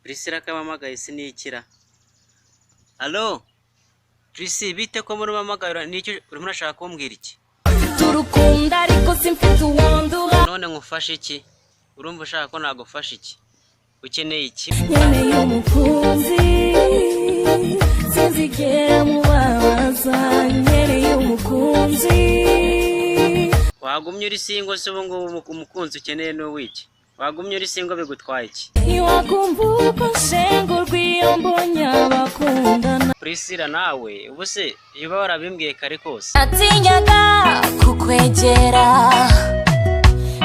Priscilla kamamagaye sinikira. Allo? Prisi bite ko muri mamagara nicyo urimo urashaka kumbwira iki? Turukunda ariko simfite uwondura. None ngufashe iki? Urumva ushaka ko nagufasha iki? Ukeneye iki? Nkeneye umukunzi sinzigera mubabaza. Nkeneye umukunzi. Wagumye uri singo se ubu ngubu umukunzi ukeneye no wiki? Wagumye uri singo bigutwaye iki? Iwakumva uko nshengurwa iyo mbonye abakundana. Priscilla nawe ubu se iyo warabimbwiye kare kose. Natinyaga kukwegera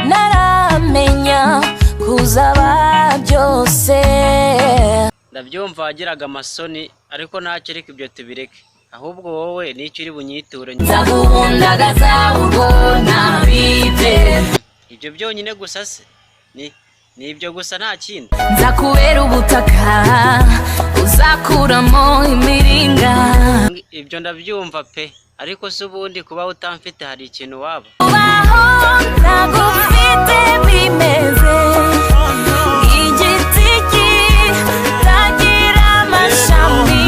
naramenya kuzaba byose. Ndabyumva wagiraga amasoni ariko ntacyo ariko ibyo tubireke. Ahubwo wowe nicyo uri bunyiture. Nzagundagaza ubona bibe. Ibyo byonyine gusa se ni ibyo gusa nta kindi. Nzakubera ubutaka uzakuramo imiringa. Ibyo ndabyumva pe ariko se ubundi kuba utamfite hari ikintu waba. Ubaho ntagufite bimeze igiti kitagira amashami.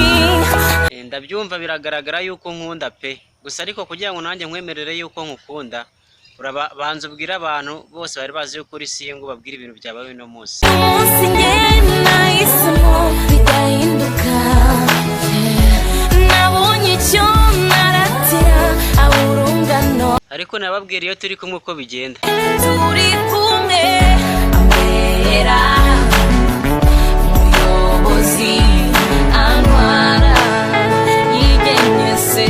Ndabyumva biragaragara yuko nkunda pe gusa ariko kugira ngo nanjye nkwemerere yuko nkukunda urabanza ubwira abantu bose bari bazi yuko uri singo babwira ibintu byabaye no munsi. Umunsi ngena isimo bidahinduka nabonye icyo naratira aburungano. Ariko nababwira iyo turi kumwe uko bigenda. Turi kumwe ambera umuyobozi antwara yigenyese.